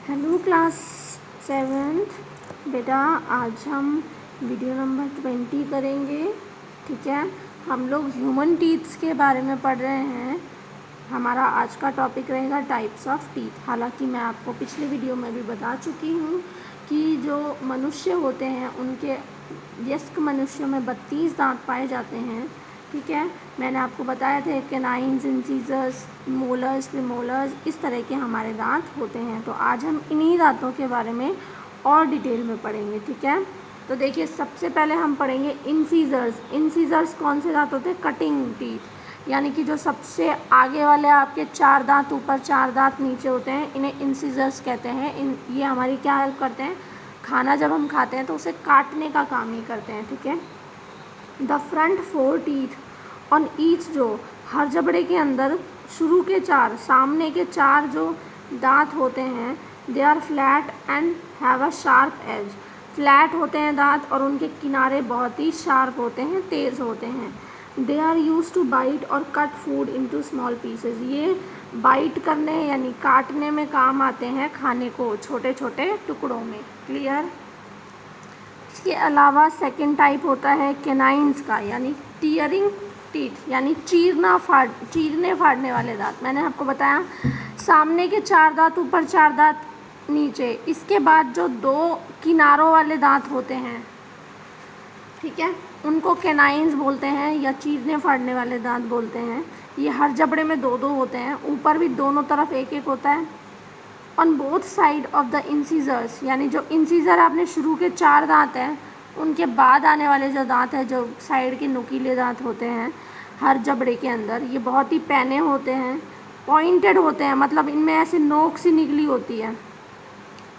Hello class 7th बेटा, आज हम वीडियो नंबर 20 करेंगे। ठीक है, हम लोग ह्यूमन टीथ्स के बारे में पढ़ रहे हैं। हमारा आज का टॉपिक रहेगा टाइप्स ऑफ टीथ। हालांकि मैं आपको पिछले वीडियो में भी बता चुकी हूँ कि जो मनुष्य होते हैं उनके वयस्क मनुष्यों में 32 दांत पाए जाते हैं। ठीक है, मैंने आपको बताया थे कैनाइन्स, इंसीजर्स, मोलर्स, प्रीमोलर्स, इस तरह के हमारे दांत होते हैं। तो आज हम इन्हीं दांतों के बारे में और डिटेल में पढ़ेंगे। ठीक है, तो देखिए सबसे पहले हम पढ़ेंगे इंसीजर्स। इंसीजर्स कौन से दांत होते हैं? कटिंग टीथ, यानी कि जो सबसे आगे वाले आपके 4 दांत ऊपर 4 दांत नीचे होते हैं, इन्हें इंसीजर्स कहते हैं। ये हमारी क्या हेल्प करते हैं? खाना जब हम खाते हैं तो उसे काटने का काम ही करते हैं। ठीक है, the front 4 teeth on each, जो हर जबड़े के अंदर शुरू के 4, सामने के 4 जो दांत होते हैं, they are flat and have a sharp edge. Flat होते हैं दांत और उनके किनारे बहुत ही शार्प होते हैं, तेज़ होते हैं। They are use to bite और cut food into small pieces. ये बाइट करने यानी काटने में काम आते हैं, खाने को छोटे छोटे टुकड़ों में। क्लियर? इसके अलावा सेकेंड टाइप होता है कैनाइन्स का, यानी टीयरिंग टीथ, यानी चीरने फाड़ने वाले दांत। मैंने आपको बताया सामने के 4 दांत ऊपर 4 दांत नीचे, इसके बाद जो 2 किनारों वाले दांत होते हैं, ठीक है, उनको कैनाइन्स बोलते हैं या चीरने फाड़ने वाले दांत बोलते हैं। ये हर जबड़े में 2-2 होते हैं, ऊपर भी दोनों तरफ 1-1 होता है। On both side of the incisors, यानी जो इंसीजर आपने शुरू के 4 दांत हैं, उनके बाद आने वाले जो दांत हैं, जो साइड के नुकीले दांत होते हैं हर जबड़े के अंदर, ये बहुत ही पैने होते हैं, पॉइंटेड होते हैं, मतलब इनमें ऐसे नोक सी निकली होती है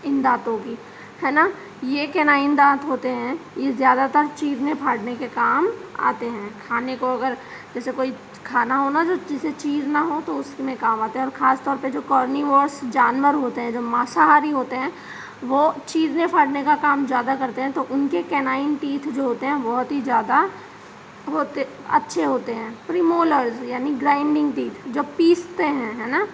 इन दांतों की, है ना। ये कैनाइन दांत होते हैं, ये ज़्यादातर चीरने फाड़ने के काम आते हैं। खाने को अगर जैसे कोई खाना हो ना जो जिसे चीरना हो तो उसमें काम आते हैं। और ख़ास तौर पे जो कार्निवोरस जानवर होते हैं, जो मांसाहारी होते हैं, वो चीरने फाड़ने का काम ज़्यादा करते हैं, तो उनके कैनाइन टीथ जो होते हैं बहुत ही ज़्यादा अच्छे होते हैं। प्रीमोलर्स यानी ग्राइंडिंग टीथ, जो पीसते हैं, है ना,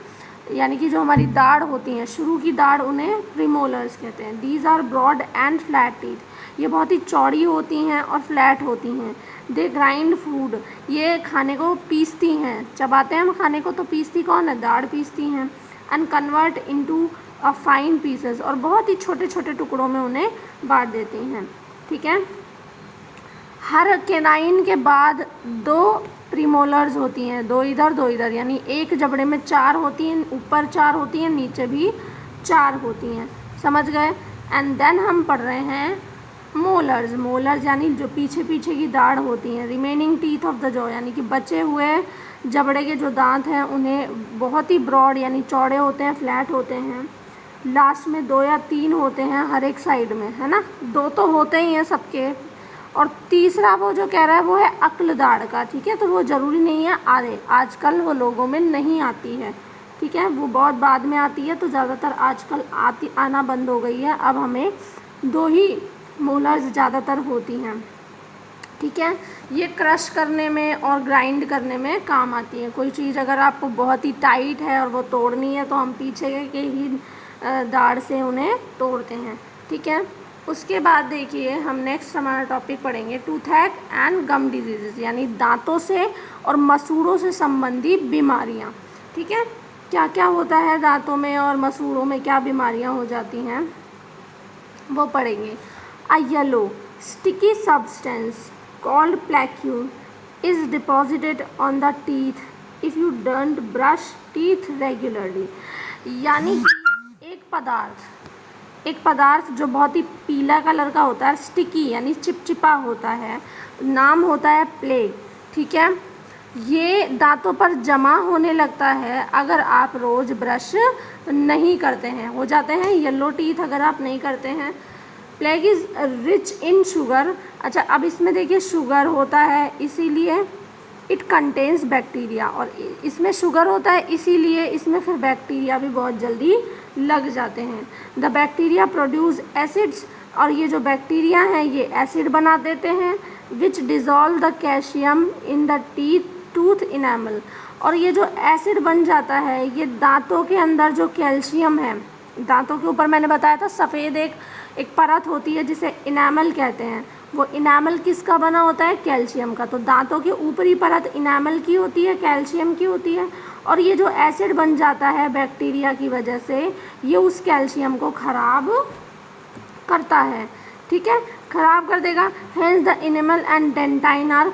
यानी कि जो हमारी दाढ़ होती हैं, शुरू की दाढ़, उन्हें प्रीमोलर्स कहते हैं। These are broad and flat teeth, ये बहुत ही चौड़ी होती हैं और फ्लैट होती हैं। दे ग्राइंड फूड, ये खाने को पीसती हैं, चबाते हैं हम खाने को तो पीसती कौन है? दाढ़ पीसती हैं। And convert into a fine pieces, और बहुत ही छोटे छोटे टुकड़ों में उन्हें बांट देती हैं। ठीक है, हर कैनाइन के बाद 2 प्रीमोलर्स होती हैं, 2 इधर 2 इधर, यानी एक जबड़े में 4 होती हैं, ऊपर 4 होती हैं, नीचे भी 4 होती हैं। समझ गए? एंड देन हम पढ़ रहे हैं मोलर्स। मोलर्स यानी जो पीछे पीछे की दाढ़ होती हैं। Remaining teeth of the jaw, यानी कि बचे हुए जबड़े के जो दांत हैं उन्हें बहुत ही ब्रॉड यानी चौड़े होते हैं, फ्लैट होते हैं। लास्ट में 2 या 3 होते हैं हर एक साइड में, है ना, 2 तो होते ही हैं सबके। और तीसरा वो जो कह रहा है वो है अक्ल दाढ़ का। ठीक है, तो वो ज़रूरी नहीं है आजकल वो लोगों में नहीं आती है। ठीक है, वो बहुत बाद में आती है, तो ज़्यादातर आजकल आना बंद हो गई है। अब हमें 2 ही मोलर्स ज़्यादातर होती हैं। ठीक है, ये क्रश करने में और ग्राइंड करने में काम आती है। कोई चीज़ अगर आपको बहुत ही टाइट है और वो तोड़नी है तो हम पीछे के ही दाढ़ से उन्हें तोड़ते हैं। ठीक है, उसके बाद देखिए हम नेक्स्ट हमारा टॉपिक पढ़ेंगे टूथैक एंड गम डिजीज़, यानी दांतों से और मसूड़ों से संबंधी बीमारियां। ठीक है, क्या क्या होता है दांतों में और मसूड़ों में, क्या बीमारियां हो जाती हैं वो पढ़ेंगे। A yellow sticky substance called plaque is deposited on the teeth if you don't brush teeth regularly, यानी एक पदार्थ जो बहुत ही पीला कलर का होता है, स्टिकी यानी चिपचिपा होता है, नाम होता है प्लेग। ठीक है, ये दांतों पर जमा होने लगता है अगर आप रोज़ ब्रश नहीं करते हैं, हो जाते हैं येलो टीथ अगर आप नहीं करते हैं। Plague is rich in sugar. अच्छा, अब इसमें देखिए शुगर होता है, इसीलिए इट कंटेन्स बैक्टीरिया, और इसमें शुगर होता है इसीलिए इसमें फिर बैक्टीरिया भी बहुत जल्दी लग जाते हैं। द बैक्टीरिया प्रोड्यूस एसिड्स, और ये जो बैक्टीरिया हैं ये एसिड बना देते हैं, which dissolve the calcium in the tooth enamel, और ये जो एसिड बन जाता है ये दांतों के अंदर जो कैल्शियम है दांतों के ऊपर मैंने बताया था सफ़ेद एक परत होती है जिसे इनामल कहते हैं। वो इनामल किसका बना होता है? कैल्शियम का। तो दांतों की ऊपरी परत इनामल की होती है, कैल्शियम की होती है, और ये जो एसिड बन जाता है बैक्टीरिया की वजह से, ये उस कैल्शियम को ख़राब करता है। ठीक है, ख़राब कर देगा। Hence the enamel and dentine are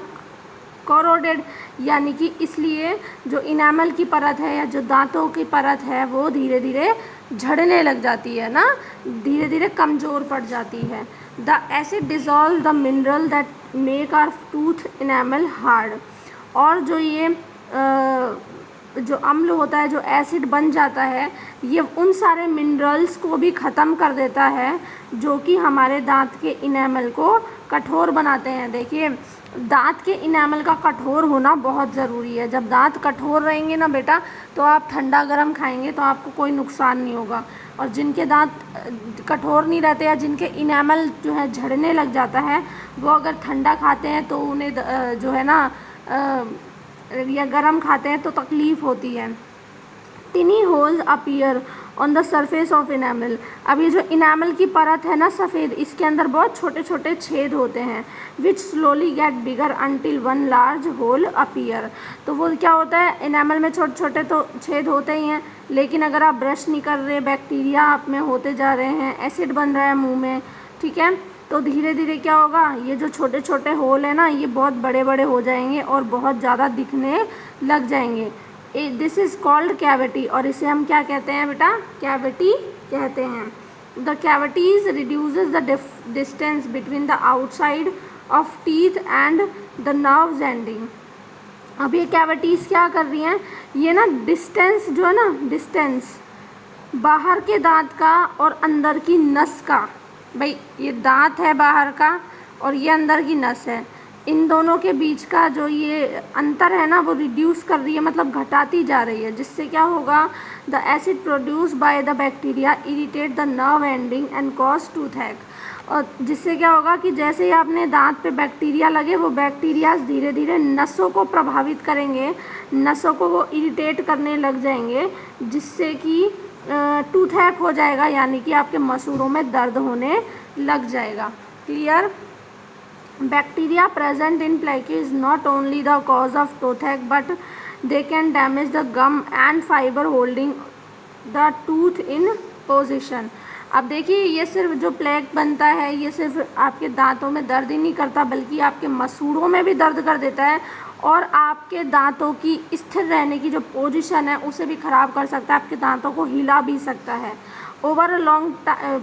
corroded, यानी कि इसलिए जो इनामल की परत है या जो दांतों की परत है वो धीरे धीरे झड़ने लग जाती है ना, धीरे धीरे कमज़ोर पड़ जाती है। The acid dissolve the mineral that make our tooth enamel hard, और जो ये जो अम्ल होता है, जो एसिड बन जाता है, ये उन सारे मिनरल्स को भी ख़त्म कर देता है जो कि हमारे दांत के इनेमल को कठोर बनाते हैं। देखिए, दांत के इनेमल का कठोर होना बहुत ज़रूरी है। जब दांत कठोर रहेंगे ना बेटा, तो आप ठंडा गर्म खाएंगे तो आपको कोई नुकसान नहीं होगा। और जिनके दांत कठोर नहीं रहते या जिनके इनेमल जो है झड़ने लग जाता है, वो अगर ठंडा खाते हैं तो उन्हें जो है ना या गर्म खाते हैं तो तकलीफ़ होती है। टिनी holes appear on the surface of enamel. अब ये जो इनामल की परत है ना सफ़ेद, इसके अंदर बहुत छोटे छोटे छेद होते हैं, which slowly get bigger until one large hole appear. तो वो क्या होता है, इनामल में छोटे छोटे तो छेद होते ही हैं, लेकिन अगर आप ब्रश नहीं कर रहे, बैक्टीरिया आप में होते जा रहे हैं, एसिड बन रहा है मुंह में, ठीक है, तो धीरे धीरे क्या होगा, ये जो छोटे छोटे होल है ना, ये बहुत बड़े बड़े हो जाएंगे और बहुत ज़्यादा दिखने लग जाएंगे। दिस इज़ कॉल्ड कैविटी, और इसे हम क्या कहते हैं बेटा? कैविटी कहते हैं। The cavities reduces the distance between the outside of teeth and the nerves ending. अब ये कैविटीज़ क्या कर रही हैं, ये ना डिस्टेंस जो है ना, डिस्टेंस बाहर के दांत का और अंदर की नस का, भाई ये दांत है बाहर का और ये अंदर की नस है, इन दोनों के बीच का जो ये अंतर है ना, वो रिड्यूस कर रही है, मतलब घटाती जा रही है। जिससे क्या होगा, the acid produce by the bacteria irritate the nerve ending and cause toothache. और जिससे क्या होगा कि जैसे ही आपने दांत पे बैक्टीरिया लगे, वो बैक्टीरिया धीरे धीरे नसों को प्रभावित करेंगे, नसों को वो इरिटेट करने लग जाएंगे, जिससे कि टूथएक हो जाएगा, यानी कि आपके मसूड़ों में दर्द होने लग जाएगा। Clear? Bacteria present in plaque is not only the cause of toothache, but they can damage the gum and fiber holding the tooth in position. अब देखिए, ये सिर्फ जो प्लेक बनता है, ये सिर्फ आपके दांतों में दर्द ही नहीं करता, बल्कि आपके मसूड़ों में भी दर्द कर देता है और आपके दांतों की स्थिर रहने की जो पोजीशन है उसे भी ख़राब कर सकता है, आपके दांतों को हिला भी सकता है। Over a long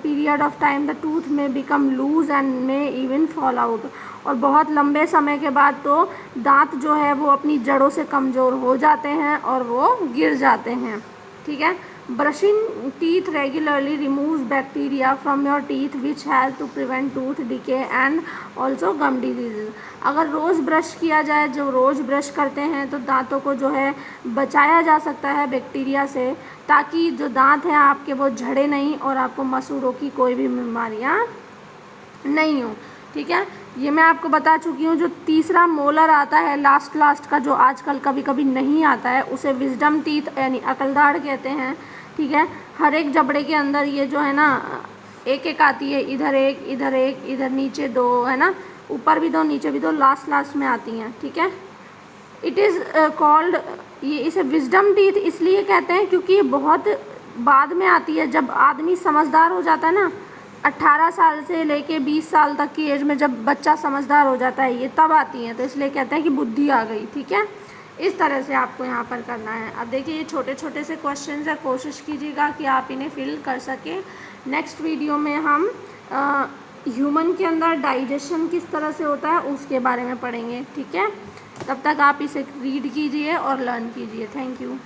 period of time the tooth may become loose and may even fall out. और बहुत लंबे समय के बाद तो दांत जो है वो अपनी जड़ों से कमज़ोर हो जाते हैं और वो गिर जाते हैं। ठीक है, brushing teeth regularly removes bacteria from your teeth which has to prevent tooth decay and also gum disease. अगर रोज़ ब्रश किया जाए, जो रोज़ ब्रश करते हैं, तो दांतों को जो है बचाया जा सकता है बैक्टीरिया से, ताकि जो दांत हैं आपके वो झड़े नहीं और आपको मसूड़ों की कोई भी बीमारियाँ नहीं हो। ठीक है, ये मैं आपको बता चुकी हूँ। जो तीसरा मोलर आता है लास्ट का, जो आजकल कभी कभी नहीं आता है, उसे विजडम टीथ यानी अकलदाढ़ कहते हैं। ठीक है, हर एक जबड़े के अंदर ये जो है ना एक एक आती है, इधर एक, इधर एक, इधर नीचे दो, है ना, ऊपर भी दो, नीचे भी दो, लास्ट में आती हैं। ठीक है, इट इज़ कॉल्ड, ये इसे विजडम टीथ इसलिए कहते हैं क्योंकि ये बहुत बाद में आती है, जब आदमी समझदार हो जाता है ना, 18 साल से लेके 20 साल तक की एज में जब बच्चा समझदार हो जाता है, ये तब आती हैं, तो इसलिए कहते हैं कि बुद्धि आ गई। ठीक है, इस तरह से आपको यहाँ पर करना है। अब देखिए, ये छोटे छोटे से क्वेश्चन है, कोशिश कीजिएगा कि आप इन्हें फिल कर सकें। नेक्स्ट वीडियो में हम ह्यूमन के अंदर डाइजेशन किस तरह से होता है उसके बारे में पढ़ेंगे। ठीक है, तब तक आप इसे रीड कीजिए और लर्न कीजिए। Thank you.